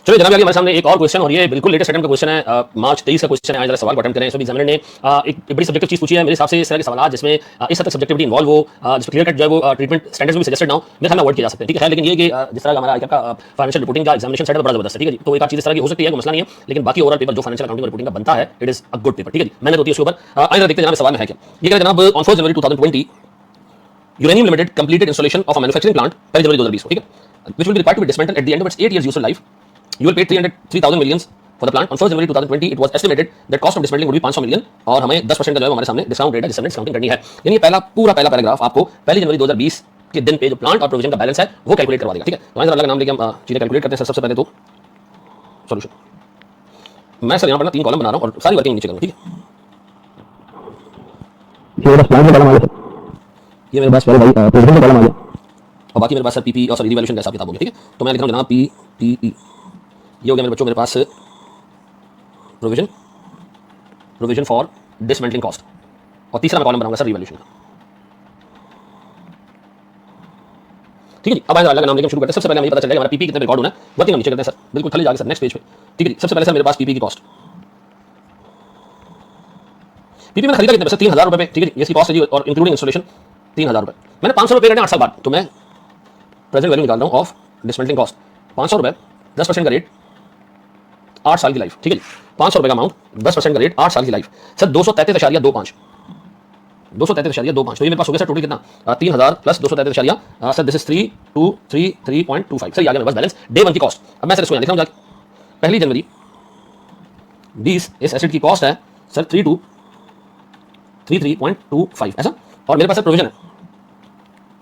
चलिए जनाब, हमारे सामने एक और क्वेश्चन और ये बिल्कुल लेटेस्ट अटेम्प्ट का क्वेश्चन है। मार्च 23 का क्वेश्चन है। आज जरा सवाल को अटेम्प्ट करें। इसमें एग्जामिनर ने एक बड़ी सब्जेक्टिव चीज पूछी है। मेरे हिसाब से इस तरह के सवाल जिसमें इस हद तक सब्जेक्टिविटी इन्वॉल्व हो, जिसमें क्लियर कट जो है वो ट्रीटमेंट स्टैंडर्ड्स भी सजेस्टेड ना हो, मेरे ख्याल में अवॉइड किया जा सकता है। ठीक है, लेकिन ये कि जिस तरह का हमारा आईकैप का फाइनेंशियल रिपोर्टिंग का एग्जामिनेशन सेटअप बड़ा जबरदस्त है। ठीक है, तो एक चीज इस तरह की हो सकती है, कोई मसला नहीं है, लेकिन बाकी ओवरऑल पेपर जो फाइनेंशियल अकाउंटिंग रिपोर्टिंग का बनता है, it is a good paper. ठीक है, मैंने होती है उसके ऊपर। आइए देखते हैं जनाब सवाल में है क्या। ये कहते हैं जनाब, on 1 January 2020 Uranium Limited completed installation of a manufacturing plant 1 जनवरी 2020 को, ठीक है, which will be required to be dismantled at the end of its 8 years useful life. You will pay 303,000 millions for the plant. On 1 January 2020 it was estimated that cost of dismantling would be 500 million और हमें 10% का जो है हमारे सामने discount rate है, जिससे discounting करनी है। यानी पहला पैराग्राफ आपको 1 जनवरी 2020 के दिन पे जो प्लांट और प्रोविजन का बैलेंस है वो कैलकुलेट करवा देगा। ठीक है, तो अल्लाह का नाम लेके हम चीजें कैलकुलेट करते हैं। सबसे पहले तो सॉल्यूशन मैं सर यहाँ पर 3 कॉलम बना रहा हूँ और सारी वर्किंग नीचे करूँ। ठीक है, ये मेरे पास पहले भाई प्रोविजन का कॉलम आ गया और बाकी मेरे पास सर पीपी और सॉरी रिवैल्यूएशन का हिसाब किताब हो गया। ठीक है, तो मैं लिख रहा हूँ जनाब पीपीई। ये हो गया मेरे बच्चों, मेरे पास प्रोविजन फॉर डिसमेंटलिंग कॉस्ट और तीसरा मैं कॉलम बनाऊंगा सर रिवैल्यूएशन का। ठीक है, अब अल्लाह का नाम लेके शुरू करते हैं। सबसे पहले हमें पता चल जाएगा हमारा पीपी कितने रिकॉर्ड होना है। वर्किंग हम नीचे करते हैं सर, बिल्कुल खाली जाके सर नेक्स्ट पेज पे। ठीक है, सबसे पहले सर मेरे पास पीपी की कॉस्ट, पीपी मैंने खरीदा कितने पैसे, 3,000 रुपए पे। ठीक है, ये इसकी कॉस्ट है जी और इंक्लूडिंग इंस्टॉलेशन 3,000 रुपए। मैंने 500 रुपए करने 8 साल बाद, तो मैं प्रेजेंट वैल्यू निकाल रहा हूँ ऑफ डिसमेंटलिंग कॉस्ट 500 रुपए, 10% का रेट 8 साल की लाइफ। ठीक है, 500 रुपए का अमाउंट, 10% का रेट, 8 साल की लाइफ। सर 233.25 233.25। तो ये मेरे पास हो गया सर टोटल कितना, 3,000 plus 233 sir this is 3,233.25। Sir ये आ गया मेरे पास बैलेंस डे 1 की कॉस्ट। अब मैं सर इसको यहाँ लिख रहा हूँ जाके, 1 जनवरी 20 इस एसेट की कॉस्ट है सर 3,233.25 ऐसा। और मेरे पास सर प्रोविजन है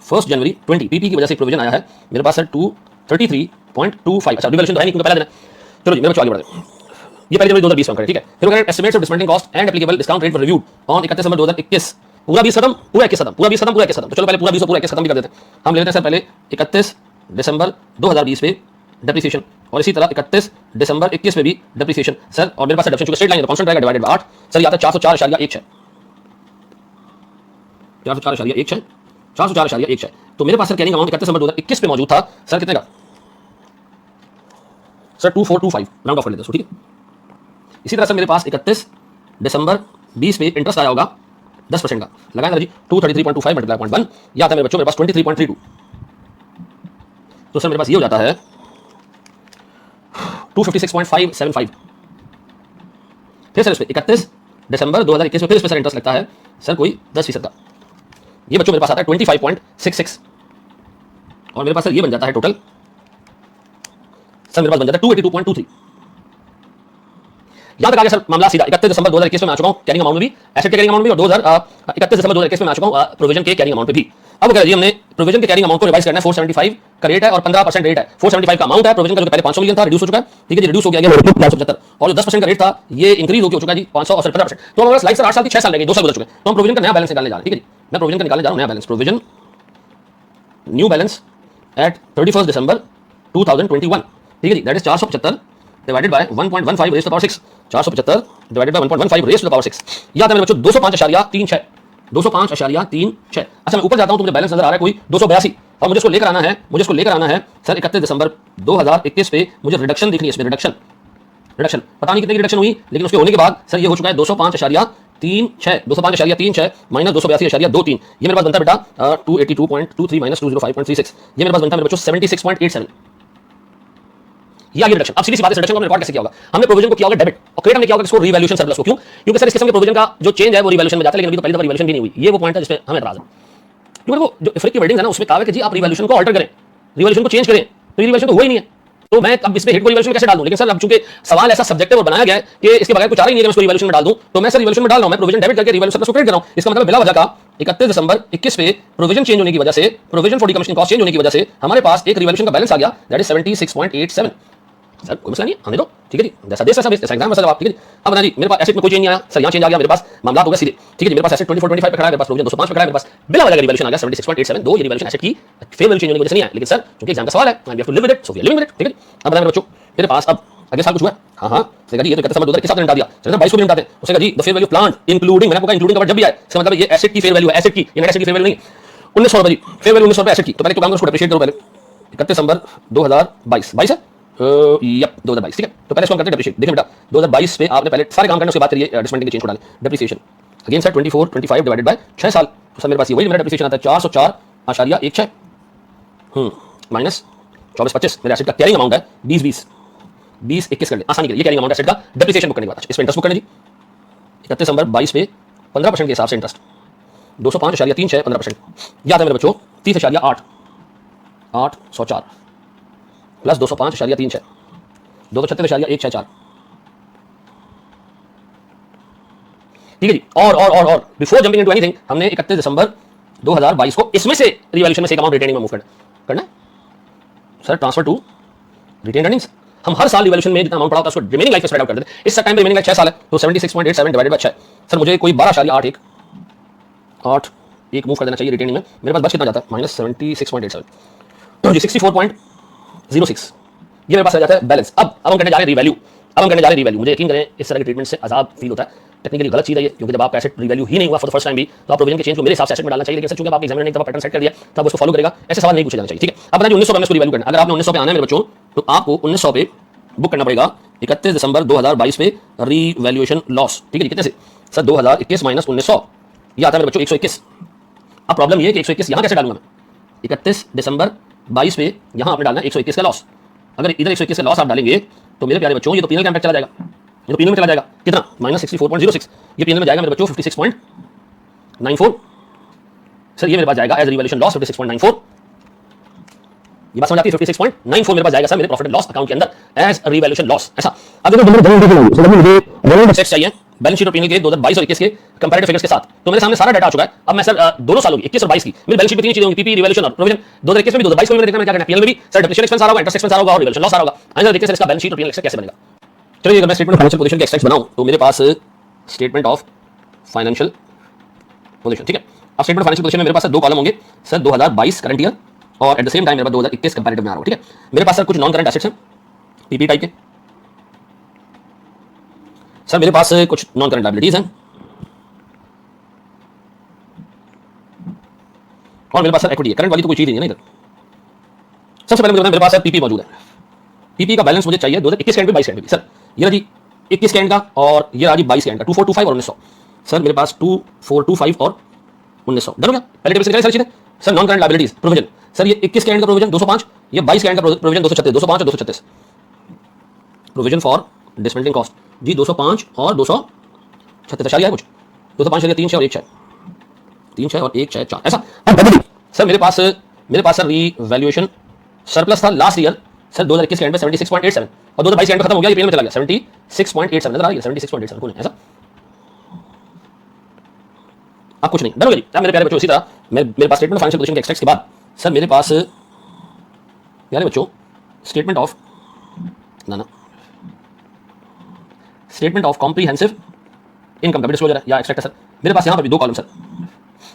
1 जनवरी 20 पीपी की वजह से प्रोविजन आया है मेरे पास सर 233.25। अच्छा रिवैल्यूएशन तो है नहीं क्योंकि पहला दिन है। चलो जी मेरे बच्चों आगे बढ़ते हैं। ये पहले जनवरी 2020 का, ठीक है। फिर अगर estimates of dismantling cost and applicable discount rate were reviewed on 31 December 2021। पूरा 20 खत्म, पूरा 21 खत्म, पूरा 20 खत्म, पूरा 21 खत्म। तो चलो पहले पूरा 20 और पूरा 21 खत्म भी कर देते हैं। हम ले लेते हैं सर पहले 31 दिसंबर 2020 पे डेप्रिसिएशन और इसी तरह 31 दिसंबर 21 पे भी डेप्रिसिएशन सर। और मेरे पास डिडक्शन चूंकि स्ट्रेट लाइन है तो कांस्टेंट रहेगा डिवाइडेड बाय 8 सर। ये आता है 404.16 404.16 404.16। तो मेरे पास सर कैरिंग अमाउंट 31 दिसंबर 2021 पे मौजूद था सर कितने का सर 2425 राउंड ऑफ कर लेते हैं। ठीक है, इसी तरह से मेरे पास 31 दिसंबर 20 पे इंटरेस्ट आया होगा 10% का, लगाएंगे जी 233.25 मल्टीप्लाई 0.1 या आता है मेरे बच्चों मेरे पास 23.32। तो सर मेरे पास ये हो जाता है 256.575। फिर सर इस पे 31 दिसंबर 2021 में फिर इस पे सर इंटरेस्ट लगता है सर कोई 10% का। ये बच्चों मेरे पास आता है 25.66 और मेरे पास सर ये बन जाता है टोटल सर मेरे पास बन जाता है 282.23। यहां तक आ गया सर मामला सीधा। 31 दिसंबर 2021 में आ चुका हूं कैरिंग अमाउंट में भी, एसेट के कैरिंग अमाउंट में भी, और 31 दिसंबर 2021 में आ चुका हूं प्रोविजन के कैरिंग अमाउंट पे भी। अब कह जी हमने प्रोविजन के कैरिंग अमाउंट को रिवाइज करना है। 475 का रेट है और 15% रेट है। 475 का अमाउंट है प्रोविजन का जो पहले 500 मिलियन था रिड्यूस हो चुका है। ठीक है जी, रिड्यूस हो गया 475 और जो 10% का रेट था ये इंक्रीज हो चुका है जी 500 और 15%। तो हमारे लाइफ सर 8 साल की 6 साल लगे, 2 साल गुजर चुके। तो हम प्रोविजन का नया बैलेंस निकालने जा रहे हैं। ठीक है जी, मैं प्रोविजन का निकालने जा रहा हूं नया balance, provision new balance at 31 December 2021। ठीक है जी, that is 475 divided by 1.15 raise to the power 6। 475 divided by 1.15 raise to the power 6। याद है मेरे बच्चों 205.36 205.36। अच्छा मैं ऊपर जाता हूं तो मुझे बैलेंस नजर आ रहा है कोई 282 और मुझे इसको लेकर आना है सर 31 दिसंबर 2021 पे मुझे रिडक्शन देखनी है। इसमें रिडक्शन पता नहीं कितने की रिडक्शन हुई, लेकिन उसके होने के बाद सर ये हो चुका है 205.36 माइनस 282.23। ये मेरे पास बनता है बेटा 282.23 माइनस 205.36। ये मेरे पास बनता है मेरे बच्चों 76.87। ये आगे रिडक्शन। अब सीधी सी बात है, रिडक्शन को रिकॉर्ड कैसे किया होगा? हमने प्रोविजन को किया होगा डेबिट और क्रेडिट में किया होगा इसको रिवैल्यूएशन सरप्लस को। क्यों? क्योंकि सर इस किस्म के प्रोविजन का जो चेंज है वो रिवैल्यूएशन में जाता है, लेकिन अभी तो पहली दफा रिवैल्यूएशन भी नहीं हुई। ये वो पॉइंट है जिस पे हमें एतराज है, क्योंकि वो जो इफ्रिक की वर्डिंग है ना उसमें कहा है कि जी आप रिवैल्यूएशन को अल्टर करें, रिवैल्यूएशन को चेंज करें, तो रिवैल्यूएशन तो हुआ ही नहीं है। तो मैं अब इस पे हेड को रिवैल्यूएशन कैसे डाल दूं? लेकिन सर अब चूंकि सवाल ऐसा सब्जेक्टिव और बनाया गया है कि इसके बगैर कुछ आ ही नहीं है, मैं इसको रिवैल्यूएशन में डाल दूं, तो मैं सर रिवैल्यूएशन में डाल रहा हूं। मैं प्रोविजन डेबिट करके रिवैल्यूएशन सरप्लस को क्रेडिट कर रहा हूं। इसका मतलब बिला वजह का 31 दिसंबर 21 पे प्रोविजन चेंज होने की वजह से, प्रोविजन फॉर डिकमिशनिंग कॉस्ट चेंज होने की वजह से हमारे पास एक रिवैल्यूएशन का बैलेंस आ गया, दैट इज 76.87। सर कोई मसला नहीं, आने दो। ठीक है जी, जैसा देश ऐसा एग्जाम मसला। ठीक है जी, अब ना जी मेरे पास एसेट में कोई चेंज नहीं आया सर, यहाँ चेंज आ गया मेरे पास, मामला हो गया सीधे। ठीक है जी, मेरे पास एसेट 2425 पे खड़ा है, मेरे पास प्रोविजन 205 पे खड़ा है, मेरे पास बिला वजह का रिवैल्यूएशन आ गया 76.87। दो ये रिवैल्यूएशन एसेट की फेयर वैल्यू चेंज होने की वजह से नहीं है, लेकिन सर क्योंकि एग्जाम का सवाल है, we have to live with it, so we are living with it. ठीक है जी, अब बताएं मेरे बच्चों मेरे पास अब अगले साल कुछ हुआ? हां देखा जी, ये तो 31 दिसंबर 2021 साथ निपटा दिया। चलो 22 को भी निपटाते हैं। उसने कहा जी the fair value plant including, मैंने आपको कहा इंक्लूडिंग का वर्ड जब भी आए इसका मतलब ये एसेट की फेयर वैल्यू है, एसेट की, ये नेट एसेट की फेयर वैल्यू नहीं। 1900 रुपए जी फेयर वैल्यू 1900 रुपए एसेट की। तो पहले तो काम करो, उसको डेप्रिशिएट करो पहले। 31 दिसंबर 2022 22 है यप 2022 ठीक है। तो पहले इसको हम करते हैं डेप्रिसिएट। देखिए बेटा 2022 पे आपने पहले सारे काम करने उसके बाद करिए डिसमेंटिंग के चेंज को डालें। Depreciation again sir 24 25 divided by 6 साल। तो सर मेरे पास ये वही मेरा डेप्रिसिएशन आता है 404.16 माइनस 24 25 मेरे एसेट का कैरिंग अमाउंट है 20 20 20 21 कर ले आसानी के लिए कैरिंग अमाउंट एसेट का डेप्रिसिएशन बुक करने के बाद इस पे इंटरेस्ट बुक करना जी 31 दिसंबर 22 पे 15% के हिसाब से इंटरेस्ट 205.36 15% याद है मेरे बच्चों 30.8 प्लस 205.36 236.164 ठीक है जी। और बिफोर जंपिंग इनटू एनीथिंग हमने 31 दिसंबर 2022 को इसमें से रिवैल्यूएशन में से एक अमाउंट रिटेनिंग में मूव करना sir transfer to retain earnings. हम हर साल रिवैल्यूएशन में जितना अमाउंट पड़ा होता है उसको रिमेनिंग लाइफ में स्प्रेड आउट कर देते हैं। इस टाइम पे रिमेनिंग लाइफ 6 साल है तो 76.87 डिवाइडेड बाय 6 सर मुझे कोई 12.81 एक मूव कर देना चाहिए रिटेनिंग में। मेरे पास बच कितना जाता है माइनस 76.87 जी 64.06 ये मेरे पास रह जाता है बैलेंस। अब हम करने जा रहे हैं रिवैल्यू। अब हम करने जा रहे हैं रिवैल्यू। मुझे यकीन करें इस तरह के ट्रीटमेंट से अजाब फील होता है, टेक्निकली गलत चीज है ये, क्योंकि जब आप एसेट रिवैल्यू ही नहीं हुआ फॉर द फर्स्ट टाइम भी तो आप प्रोविजन के चेंज को मेरे हिसाब से एसेट में डालना चाहिए। लेकिन सर चूंकि आपके एग्जामिनर ने एक दफा पैटर्न सेट कर दिया तो आप उसको फॉलो करेगा, ऐसे सवाल नहीं पूछे जाना चाहिए ठीक है। अब बताइए 1900 में इसको रिवैल्यू करना। अगर आपने 1900 पे आना है मेरे बच्चों तो आपको 1900 पे बुक करना पड़ेगा 31 दिसंबर 2022 पे रिवैल्यूएशन लॉस ठीक है। कितने से सर 2021 माइनस 1900 ये आता है मेरे बच्चों 121। अब प्रॉब्लम ये है कि 121 यहाँ कैसे डालूंगा मैं 31 दिसंबर 22 पे यहाँ आपने डालना है 121 का लॉस। अगर इधर 121 का लॉस आप डालेंगे तो मेरे प्यारे बच्चों ये तो पीनल का इम्पैक्ट चला जाएगा, ये तो पीनल में चला जाएगा कितना माइनस 64.06 ये पीनल में जाएगा मेरे बच्चों 56.94 सर ये मेरे पास जाएगा एज रिवैल्यूएशन लॉस 56.94 ये बात समझ आती है 56.94 मेरे पास जाएगा सर मेरे प्रॉफिट एंड लॉस अकाउंट के अंदर एज रिवैल्यूएशन लॉस। ऐसा अब देखो मुझे एसेट्स चाहिए बैलेंस शीट और पीनल के 2022 और 21 के कंपैरेटिव फिगर्स के साथ। तो मेरे सामने सारा डाटा आ चुका है। अब मैं सर दोनों सालों की 21 और 22 की मेरी बैलेंस शीट में तीन चीजें होंगी पीपी रिवैल्यूएशन और प्रोविजन। 2021 में भी 2022 में मैंने देखना मैं क्या करना है पीएल में भी सर डेप्रिसिएशन एक्सपेंस आ रहा होगा, इंटरेस्ट एक्सपेंस आ रहा होगा और रिवैल्यूएशन लॉस आ रहा होगा। आइए देखिए सर इसका बैलेंस शीट और पीएल कैसे बनेगा। चलिए अगर मैं स्टेटमेंट ऑफ फाइनेंशियल पोजीशन के एक्सट्रैक्ट्स बनाऊं तो मेरे पास स्टेटमेंट ऑफ फाइनेंशियल पोजीशन ठीक है। अब स्टेटमेंट ऑफ फाइनेंशियल पोजीशन में मेरे पास दो कॉलम होंगे सर 2022 करंट ईयर और एट द सेम टाइम मेरे पास 2021 कंपैरेटिव में आ रहा होगा ठीक है। मेरे पास सर कुछ नॉन करंट एसेट्स हैं पीपी टाइप के, सर मेरे पास कुछ नॉन करंट लायबिलिटीज हैं और मेरे पास सर इक्विटी है। करंट वाली तो कोई चीज नहीं है ना इधर। सबसे पहले मुझे मेरे पास पीपी मौजूद है। पीपी का बैलेंस मुझे चाहिए 2021 कैंड पे 22 कैंड पे। सर ये जी 21 कैंड का और ये राजी 22 कैंड का 2425 और 1900 सर मेरे पास 2425 और 1900 डन हो गया। पहले टेबल से निकालिए सारी चीजें। Sir non current liabilities provision sir ये 21 कैंड का प्रोविजन 205 ये 22 कैंड का प्रोविजन 236 205 और 236 प्रोविजन फॉर डिसमेंटलिंग कॉस्ट जी 205 और 236 है कुछ 205 3 6 और 1 6 3 6 और 1 6 4 ऐसा। सर मेरे पास सर रीवैल्यूएशन सरप्लस था लास्ट ईयर सर 2021 के एंड में 76.87 और 2022 के एंड में खत्म हो गया ये पीएल में चला गया 76.87 नजर आ रही है 76.87 कोई नहीं ऐसा। आप कुछ नहीं डन हो गया जी। मेरे प्यारे बच्चों इसी तरह मेरे पास स्टेटमेंट ऑफ फाइनेंशियल पोजीशन के एक्सट्रैक्ट्स के बाद सर मेरे पास प्यारे बच्चों statement of statement of comprehensive income का डिस्क्लोजर है या एक्सट्रैक्ट है सर। मेरे पास यहाँ पर भी दो कॉलम सर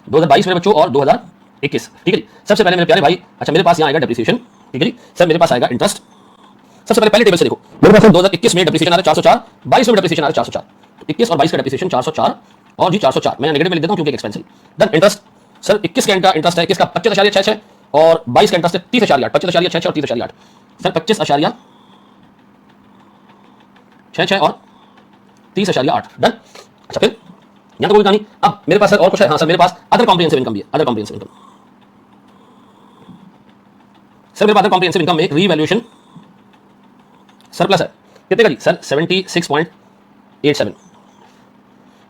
2022 मेरे बच्चों और 2021 ठीक है जी। सबसे पहले मेरे प्यारे भाई अच्छा मेरे पास यहाँ आएगा डेप्रिसिएशन ठीक है जी। सर मेरे पास आएगा इंटरेस्ट। सबसे पहले टेबल से देखो मेरे पास 2021 में डेप्रिसिएशन आ रहा है 404 22 में डेप्रिसिएशन आ रहा है 404 21 और 22 का डेप्रिसिएशन 404 और जी 404 मैं नेगेटिव में लिख देता हूं क्योंकि एक्सपेंस है। देन इंटरेस्ट सर 21 का इंटरेस्ट है 21 का 25.66 और 22 का इंटरेस्ट है 30.8 25.66 और 30.8 सर 25.66 और 30.8 डन। अच्छा फिर यहां तो कोई कहानी। अब मेरे पास सर और कुछ है हाँ सर मेरे पास अदर कॉम्प्रिहेंसिव इनकम भी है अदर कॉम्प्रिहेंसिव इनकम सर मेरे पास अदर कॉम्प्रिहेंसिव इनकम में रीवैल्यूएशन सरप्लस है कितने का जी सर 76.87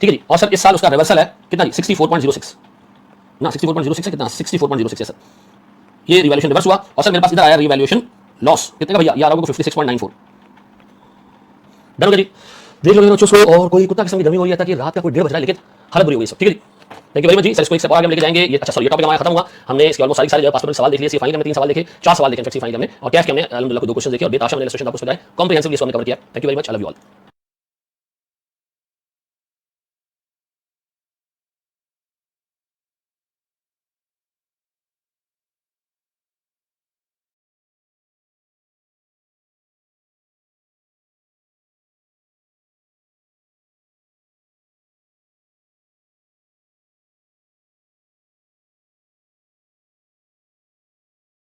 ठीक है जी। और सर इस साल उसका रिवर्सल है कितना जी 64.06 ना 64.06 है कितना 64.06 है सर ये रिवैल्यूएशन रिवर्स हुआ। और सर मेरे पास इधर आया रिवैल्यूएशन लॉस कितने का भैया ये आ रहा होगा 56.94 डन हो गया जी। देख लो बच्चों को और कोई कुत्ता किस्म की गर्मी हो रही है ताकि रात का कोई 1:30 बज रहा है लेकिन हालत बुरी हो गई सब ठीक है जी। थैंक यू वेरी मच जी। सर इसको एक स्टेप आगे हम लेके जाएंगे ये अच्छा सॉरी ये टॉपिक हमारा खत्म हुआ। हमने इसके ऑलमोस्ट सारी जो पास सवाल देख लिए फाइनल में 3 सवाल देखे 4 सवाल देखे फाइनल में और कैश के हमने अल्हम्दुलिल्लाह को 2 क्वेश्चन देखे और बेताशा मैंने इलस्ट्रेशन आपको बताया कॉम्प्रिहेंसिवली इसको हमने कवर किया। Thank you very much I love you all.